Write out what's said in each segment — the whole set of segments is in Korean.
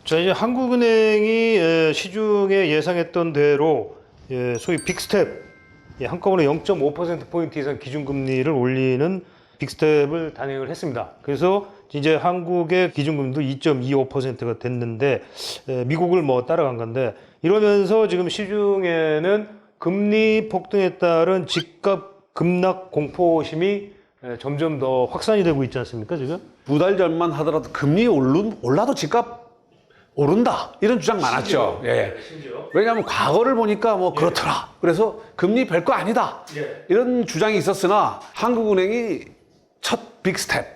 자, 이제 한국은행이 시중에 예상했던 대로 소위 빅스텝, 한꺼번에 0.5%포인트 이상 기준금리를 올리는 빅스텝을 단행을 했습니다. 그래서 이제 한국의 기준금리도 2.25%가 됐는데 미국을 뭐 따라간 건데, 이러면서 지금 시중에는 금리 폭등에 따른 집값 급락 공포심이 점점 더 확산이 되고 있지 않습니까, 지금? 두 달 전만 하더라도 금리 올라도 집값 오른다 이런 주장 많았죠. 예. 왜냐하면 과거를 보니까 뭐 그렇더라. 그래서 금리 별거 아니다. 이런 주장이 있었으나 한국은행이 첫 빅스텝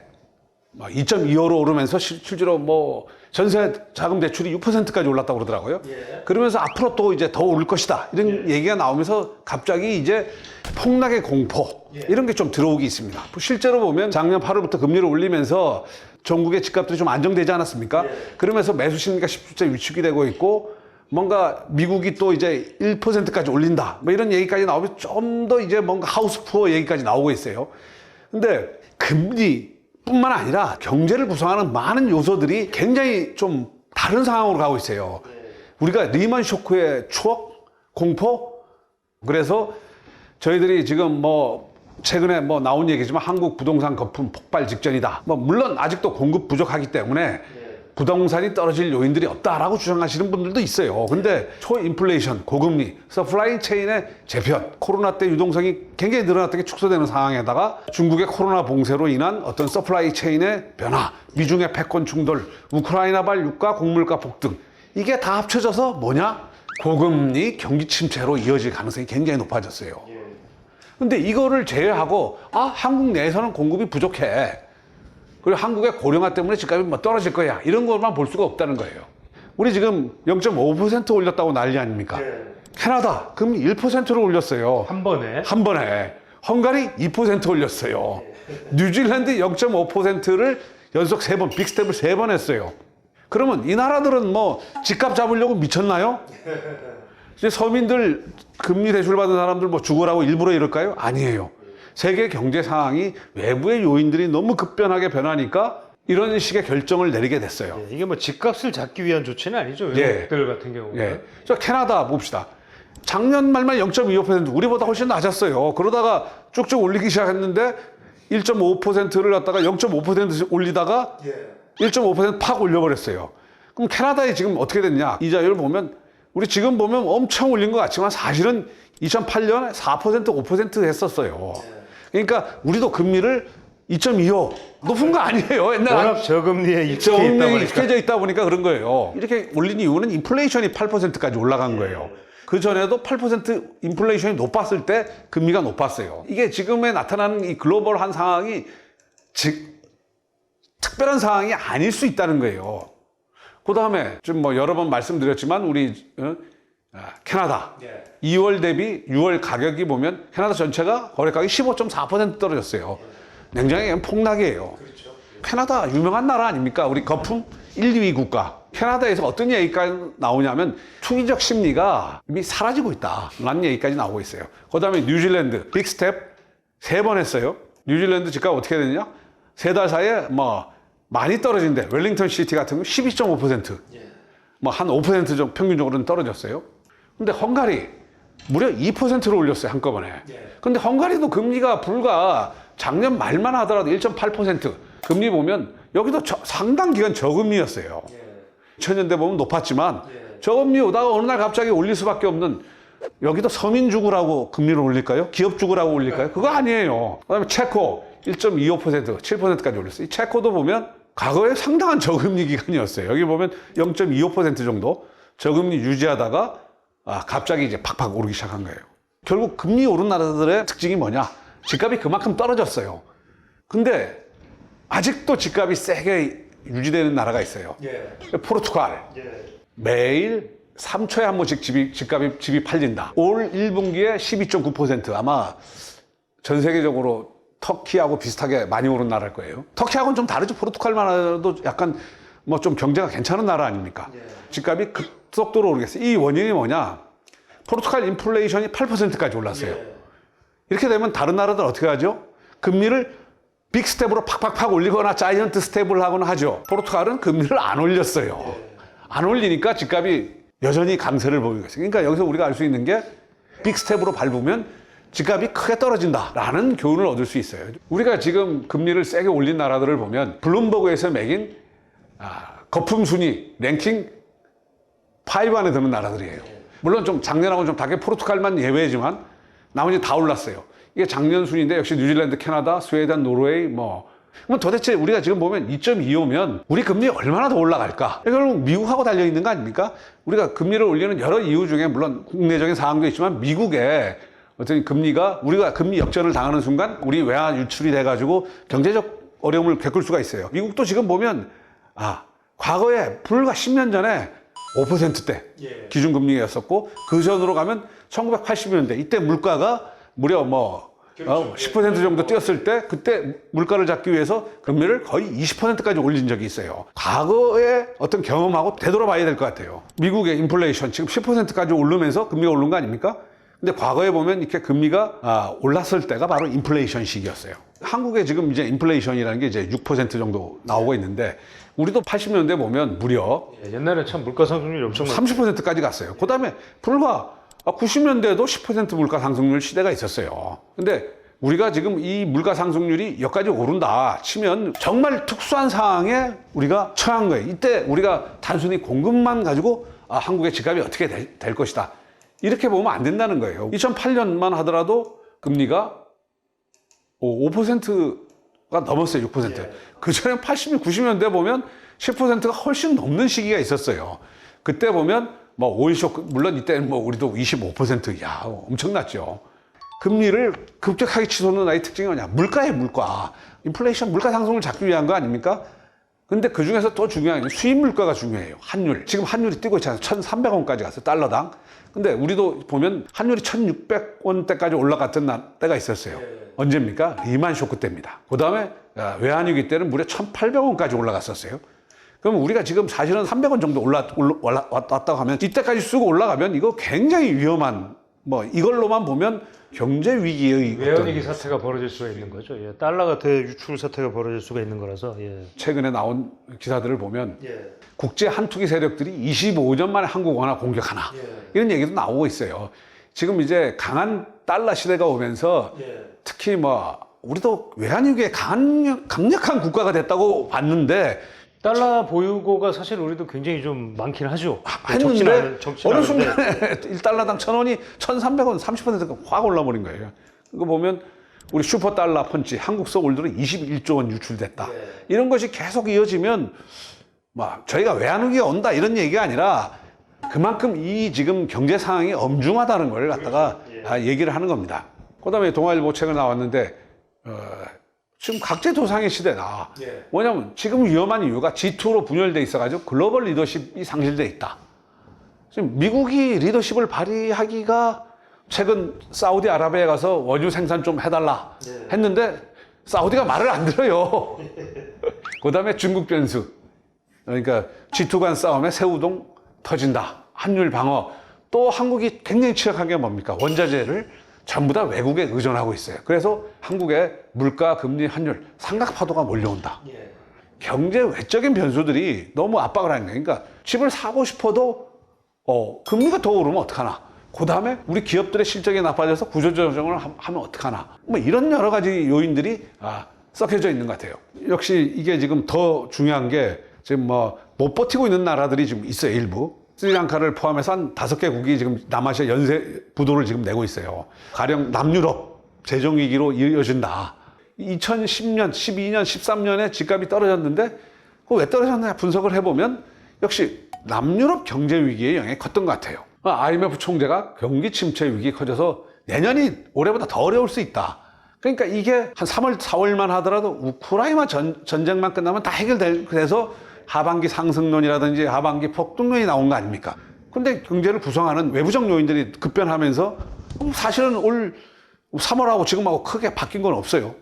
2.25로 오르면서 실제로 뭐 전세 자금 대출이 6%까지 올랐다고 그러더라고요. 그러면서 앞으로 또 이제 더 오를 것이다 이런 얘기가 나오면서 갑자기 이제 폭락의 공포 이런 게 좀 들어오기 있습니다. 실제로 보면 작년 8월부터 금리를 올리면서 전국의 집값들이 좀 안정되지 않았습니까? 그러면서 매수 심리가 실제 위축이 되고 있고, 뭔가 미국이 또 이제 1%까지 올린다 뭐 이런 얘기까지 나오면 좀 더 이제 뭔가 하우스 푸어 얘기까지 나오고 있어요. 근데 금리뿐만 아니라 경제를 구성하는 많은 요소들이 굉장히 좀 다른 상황으로 가고 있어요. 우리가 리먼 쇼크의 추억, 공포. 그래서 저희들이 지금 뭐 최근에 뭐 나온 얘기지만 한국 부동산 거품 폭발 직전이다. 뭐 물론 아직도 공급 부족하기 때문에 부동산이 떨어질 요인들이 없다라고 주장하시는 분들도 있어요. 근데 초인플레이션, 고금리, 서플라이 체인의 재편, 코로나 때 유동성이 굉장히 늘어났던 게 축소되는 상황에다가 중국의 코로나 봉쇄로 인한 어떤 서플라이 체인의 변화, 미중의 패권 충돌, 우크라이나발 유가, 곡물가 폭등, 이게 다 합쳐져서 뭐냐? 고금리, 경기 침체로 이어질 가능성이 굉장히 높아졌어요. 근데 이거를 제외하고 한국 내에서는 공급이 부족해. 그리고 한국의 고령화 때문에 집값이 뭐 떨어질 거야. 이런 것만 볼 수가 없다는 거예요. 우리 지금 0.5% 올렸다고 난리 아닙니까? 캐나다 금리 1%를 올렸어요. 한 번에. 한 번에. 헝가리 2% 올렸어요. 뉴질랜드 0.5%를 연속 3번, 빅스텝을 3번 했어요. 그러면 이 나라들은 뭐 집값 잡으려고 미쳤나요? 이제 서민들 금리 대출 받은 사람들 뭐 죽으라고 일부러 이럴까요? 아니에요. 세계 경제 상황이 외부의 요인들이 너무 급변하게 변하니까 이런 식의 결정을 내리게 됐어요. 이게 뭐 집값을 잡기 위한 조치는 아니죠. 외국들 같은 경우는. 저 캐나다 봅시다. 작년 말만 0.25%, 우리보다 훨씬 낮았어요. 그러다가 쭉쭉 올리기 시작했는데 1.5%를 갖다가 0.5% 올리다가 1.5%팍 올려버렸어요. 그럼 캐나다에 지금 어떻게 됐냐? 이자율 보면 우리 지금 보면 엄청 올린 것 같지만 사실은 2008년에 4%, 5% 했었어요. 그러니까 우리도 금리를 2.25 높은 거 아니에요. 옛날 워낙 저금리에 익숙해져 있다 보니까 그런 거예요. 이렇게 올린 이유는 인플레이션이 8%까지 올라간 거예요. 그 전에도 8% 인플레이션이 높았을 때 금리가 높았어요. 이게 지금에 나타나는 이 글로벌한 상황이 특별한 상황이 아닐 수 있다는 거예요. 그 다음에 좀 뭐 여러 번 말씀드렸지만 우리 캐나다 2월 대비 6월 가격이 보면 캐나다 전체가 거래 가격이 15.4% 떨어졌어요. 냉장의 폭락이에요. 캐나다 유명한 나라 아닙니까? 우리 거품 1, 2위 국가. 캐나다에서 어떤 얘기가 나오냐면 투기적 심리가 이미 사라지고 있다 라는 얘기까지 나오고 있어요. 그 다음에 뉴질랜드 빅스텝 3번 했어요. 뉴질랜드 집값 어떻게 되느냐? 3달 사이에 뭐 많이 떨어진대. 웰링턴 시티 같은 거 12.5%. 뭐 한 5% 정도 평균적으로는 떨어졌어요. 근데 헝가리 무려 2%를 올렸어요, 한꺼번에. 근데 헝가리도 금리가 불과 작년 말만 하더라도 1.8%. 금리 보면 여기도 상당 기간 저금리였어요. 2000년대 보면 높았지만 저금리 오다가 어느 날 갑자기 올릴 수밖에 없는, 여기도 서민 죽으라고 금리를 올릴까요? 기업 죽으라고 올릴까요? 그거 아니에요. 그다음에 체코 1.25%, 7%까지 올렸어요. 이 체코도 보면 과거에 상당한 저금리 기간이었어요. 여기 보면 0.25% 정도 저금리 유지하다가 갑자기 이제 팍팍 오르기 시작한 거예요. 결국 금리 오른 나라들의 특징이 뭐냐? 집값이 그만큼 떨어졌어요. 근데 아직도 집값이 세게 유지되는 나라가 있어요. 포르투갈. 매일 3초에 한 번씩 집이 팔린다. 올 1분기에 12.9%. 아마 전 세계적으로 터키하고 비슷하게 많이 오른 나라일 거예요. 터키하고는 좀 다르죠. 포르투갈만 해도 약간 뭐 좀 경제가 괜찮은 나라 아닙니까? 집값이 급속도로 오르겠어요. 이 원인이 뭐냐? 포르투갈 인플레이션이 8%까지 올랐어요. 이렇게 되면 다른 나라들 어떻게 하죠? 금리를 빅 스텝으로 팍팍팍 올리거나 자이언트 스텝을 하거나 하죠. 포르투갈은 금리를 안 올렸어요. 안 올리니까 집값이 여전히 강세를 보이고 있어요. 그러니까 여기서 우리가 알 수 있는 게 빅스텝으로 밟으면 집값이 크게 떨어진다라는 교훈을 얻을 수 있어요. 우리가 지금 금리를 세게 올린 나라들을 보면 블룸버그에서 매긴 거품 순위 랭킹 5 안에 드는 나라들이에요. 물론 좀 작년하고는 좀 다르게 포르투갈만 예외지만 나머지 다 올랐어요. 이게 작년 순위인데 역시 뉴질랜드, 캐나다, 스웨덴, 노르웨이 그럼 도대체 우리가 지금 보면 2.25면 우리 금리 얼마나 더 올라갈까? 결국 미국하고 달려있는 거 아닙니까? 우리가 금리를 올리는 여러 이유 중에 물론 국내적인 상황도 있지만 미국의 어떤 금리가 우리가 금리 역전을 당하는 순간 우리 외환 유출이 돼가지고 경제적 어려움을 겪을 수가 있어요. 미국도 지금 보면 과거에 불과 10년 전에 5%대 기준금리였었고 그 전으로 가면 1980년대 이때 물가가 무려 10% 정도 뛰었을 때 그때 물가를 잡기 위해서 금리를 거의 20%까지 올린 적이 있어요. 과거의 어떤 경험하고 되돌아봐야 될 것 같아요. 미국의 인플레이션 지금 10%까지 오르면서 금리가 오른 거 아닙니까? 근데 과거에 보면 이렇게 금리가 올랐을 때가 바로 인플레이션 시기였어요. 한국에 지금 이제 인플레이션이라는 게 이제 6% 정도 나오고 있는데 우리도 80년대 보면 무려 옛날에 참 물가 상승률이 엄청 30%까지 갔어요. 그 다음에 불과 90년대에도 10% 물가 상승률 시대가 있었어요. 근데 우리가 지금 이 물가 상승률이 여기까지 오른다 치면 정말 특수한 상황에 우리가 처한 거예요. 이때 우리가 단순히 공급만 가지고 한국의 집값이 어떻게 될 것이다. 이렇게 보면 안 된다는 거예요. 2008년만 하더라도 금리가 5%가 넘었어요. 6%. 그전에 80, 90년대 보면 10%가 훨씬 넘는 시기가 있었어요. 그때 보면 오일 쇼크, 물론 이때는 우리도 25%, 엄청났죠. 금리를 급격하게 치솟는 특징이 뭐냐? 물가예요, 물가. 인플레이션, 물가 상승을 잡기 위한 거 아닙니까? 근데 그 중에서 또 중요한 게 수입 물가가 중요해요. 환율. 지금 환율이 뛰고 있잖아요. 1,300원까지 갔어요. 달러당. 근데 우리도 보면 환율이 1,600원대까지 올라갔던 때가 있었어요. 언제입니까? 리만 쇼크 때입니다. 그 다음에 외환위기 때는 무려 1,800원까지 올라갔었어요. 그럼 우리가 지금 사실은 300원 정도 왔다고 하면 이때까지 쓰고 올라가면 이거 굉장히 위험한 이걸로만 보면 경제 위기의 외환위기 사태가 벌어질 수가 있는 거죠. 달러가 대유출 사태가 벌어질 수가 있는 거라서. 최근에 나온 기사들을 보면 국제 한투기 세력들이 25년 만에 한국 원화 공격하나 이런 얘기도 나오고 있어요. 지금 이제 강한 달러 시대가 오면서 특히 우리도 외환위기에 강력한 국가가 됐다고 봤는데 달러 보유고가 사실 우리도 굉장히 좀 많긴 하죠. 했는데 어느 순간에 1달러당 1,000원이 1,300원 30%가 확 올라버린 거예요. 그거 보면 우리 슈퍼달러 펀치 한국서 올 들어 21조 원 유출됐다. 이런 것이 계속 이어지면 저희가 외환위기가 온다 이런 얘기가 아니라 그만큼 이 지금 경제 상황이 엄중하다는 걸 갖다가 얘기를 하는 겁니다. 그다음에 동아일보 책을 나왔는데 지금 각제도상의 시대다. 뭐냐면 지금 위험한 이유가 G2로 분열돼 있어가지고 글로벌 리더십이 상실돼 있다. 지금 미국이 리더십을 발휘하기가 최근 사우디아라비아에 가서 원유 생산 좀 해달라 했는데 사우디가 말을 안 들어요. 그 다음에 중국 변수. 그러니까 G2 간 싸움에 새우동 터진다. 환율 방어. 또 한국이 굉장히 취약한 게 뭡니까? 원자재를 전부 다 외국에 의존하고 있어요. 그래서 한국의 물가, 금리, 환율 삼각파도가 몰려온다. 경제 외적인 변수들이 너무 압박을 하는 거예요. 그러니까 집을 사고 싶어도 금리가 더 오르면 어떡하나. 그 다음에 우리 기업들의 실적이 나빠져서 구조조정을 하면 어떡하나. 이런 여러 가지 요인들이 섞여져 있는 것 같아요. 역시 이게 지금 더 중요한 게 지금 못 버티고 있는 나라들이 지금 있어요. 일부. 스리랑카를 포함해서 한 5개국이 지금 남아시아 연쇄 부도를 지금 내고 있어요. 가령 남유럽 재정위기로 이어진다. 2010년, 12년, 13년에 집값이 떨어졌는데 그거 왜 떨어졌느냐 분석을 해보면 역시 남유럽 경제 위기의 영향이 컸던 것 같아요. IMF 총재가 경기 침체 위기 커져서 내년이 올해보다 더 어려울 수 있다. 그러니까 이게 한 3월, 4월만 하더라도 우크라이나 전쟁만 끝나면 다 해결돼서 하반기 상승론이라든지 하반기 폭등론이 나온 거 아닙니까? 근데 경제를 구성하는 외부적 요인들이 급변하면서 사실은 올 3월하고 지금하고 크게 바뀐 건 없어요.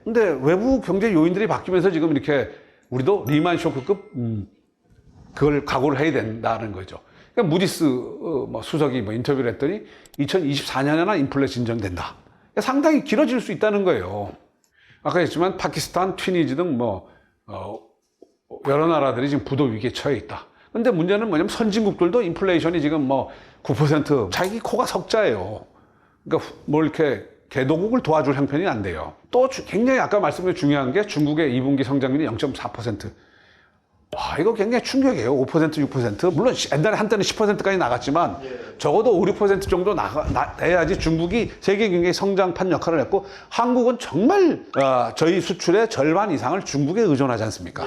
근데 외부 경제 요인들이 바뀌면서 지금 이렇게 우리도 리만 쇼크급 그걸 각오를 해야 된다는 거죠. 그러니까 무디스 수석이 인터뷰를 했더니 2024년에나 인플레 진정된다. 상당히 길어질 수 있다는 거예요. 아까 했지만 파키스탄, 튀니지 등 여러 나라들이 지금 부도 위기에 처해 있다. 근데 문제는 뭐냐면 선진국들도 인플레이션이 지금 뭐 9% 자기 코가 석자예요. 그러니까 뭐 이렇게 개도국을 도와줄 형편이 안 돼요. 또 굉장히 아까 말씀드린 중요한 게 중국의 2분기 성장률이 0.4%. 와, 이거 굉장히 충격이에요. 5%, 6%. 물론 옛날에 한때는 10%까지 나갔지만 적어도 5, 6% 정도 내야지 중국이 세계 경제의 성장판 역할을 했고 한국은 정말 저희 수출의 절반 이상을 중국에 의존하지 않습니까?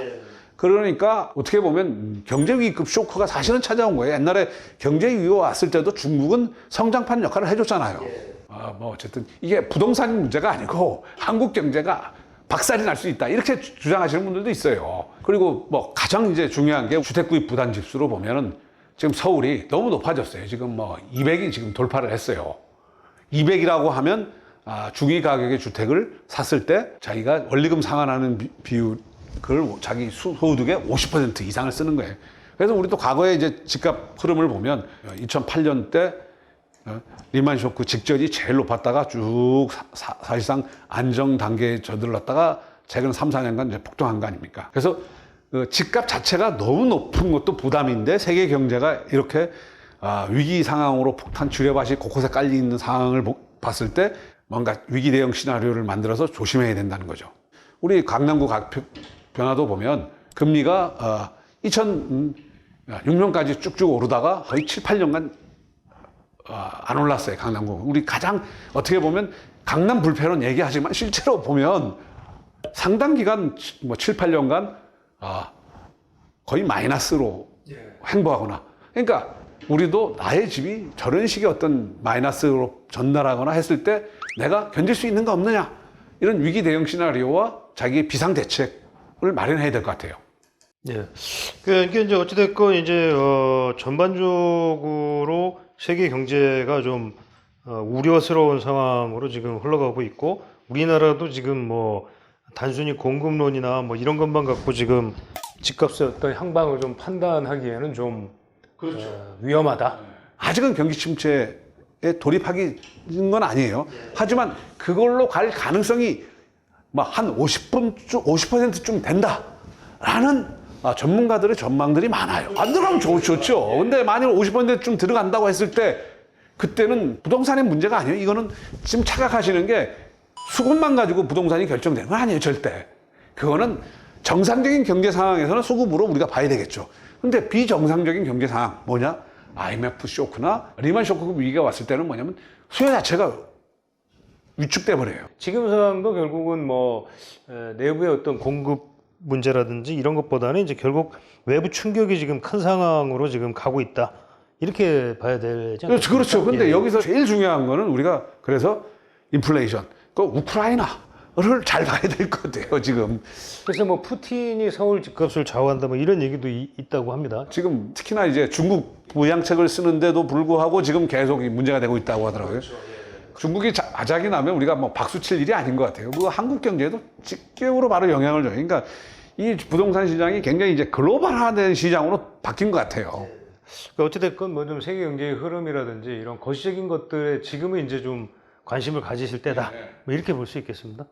그러니까 어떻게 보면 경제위기급 쇼크가 사실은 찾아온 거예요. 옛날에 경제위기가 왔을 때도 중국은 성장판 역할을 해줬잖아요. 뭐 어쨌든 이게 부동산 문제가 아니고 한국 경제가 박살이 날 수 있다 이렇게 주장하시는 분들도 있어요. 그리고 뭐 가장 이제 중요한 게 주택구입 부담 지수로 보면은 지금 서울이 너무 높아졌어요. 지금 뭐 200이 지금 돌파를 했어요. 200이라고 하면 중위 가격의 주택을 샀을 때 자기가 원리금 상환하는 비율을 자기 소득의 50% 이상을 쓰는 거예요. 그래서 우리도 과거에 이제 집값 흐름을 보면 2008년 때 리만 쇼크 직전이 제일 높았다가 쭉 사실상 안정 단계에 저들렀다가 최근 3, 4년간 이제 폭등한 거 아닙니까? 그래서 그 집값 자체가 너무 높은 것도 부담인데 세계 경제가 이렇게 위기 상황으로 폭탄 주례밭이 곳곳에 깔려 있는 상황을 봤을 때 뭔가 위기 대응 시나리오를 만들어서 조심해야 된다는 거죠. 우리 강남구 변화도 보면 금리가 2006년까지 쭉쭉 오르다가 거의 7, 8년간 안 올랐어요. 강남구. 우리 가장 어떻게 보면 강남 불패론 얘기하지만 실제로 보면 상당 기간 뭐 7, 8년간 거의 마이너스로 행보하거나 그러니까 우리도 나의 집이 저런 식의 어떤 마이너스로 전달하거나 했을 때 내가 견딜 수 있는 거 없느냐 이런 위기 대응 시나리오와 자기의 비상 대책을 마련해야 될 것 같아요. 예. 그러니까 이제 어찌됐건 이제 전반적으로 세계 경제가 좀 우려스러운 상황으로 지금 흘러가고 있고 우리나라도 지금 뭐 단순히 공급론이나 뭐 이런 것만 갖고 지금 집값의 어떤 향방을 좀 판단하기에는 좀 위험하다. 아직은 경기 침체에 돌입하기는 건 아니에요. 하지만 그걸로 갈 가능성이 한 50%쯤 된다라는 전문가들의 전망들이 많아요. 안 들어가면 좋죠. 근데 만약 50%쯤 들어간다고 했을 때 그때는 부동산의 문제가 아니에요. 이거는 지금 착각하시는 게 수급만 가지고 부동산이 결정되는 건 아니에요. 절대. 그거는 정상적인 경제 상황에서는 수급으로 우리가 봐야 되겠죠. 근데 비정상적인 경제 상황 뭐냐? IMF 쇼크나 리만 쇼크 위기가 왔을 때는 뭐냐면 수요 자체가 위축돼 버려요. 지금 상황도 결국은 뭐 내부의 어떤 공급 문제라든지 이런 것보다는 이제 결국 외부 충격이 지금 큰 상황으로 지금 가고 있다. 이렇게 봐야 되지 않습니까? 그렇죠. 근데 여기서 제일 중요한 거는 우리가 그래서 인플레이션, 그 우크라이나를 잘 봐야 될 것 같아요, 지금. 그래서 뭐 푸틴이 서울 집값을 좌우한다 뭐 이런 얘기도 있다고 합니다. 지금 특히나 이제 중국 부양책을 쓰는데도 불구하고 지금 계속 문제가 되고 있다고 하더라고요. 중국이 아작이 나면 우리가 뭐 박수 칠 일이 아닌 것 같아요. 그 한국 경제에도 직격으로 바로 영향을 줘요. 그러니까 이 부동산 시장이 굉장히 이제 글로벌화된 시장으로 바뀐 것 같아요. 그러니까 어찌됐건 뭐 좀 세계 경제의 흐름이라든지 이런 거시적인 것들에 지금은 이제 좀 관심을 가지실 때다. 뭐 이렇게 볼 수 있겠습니다.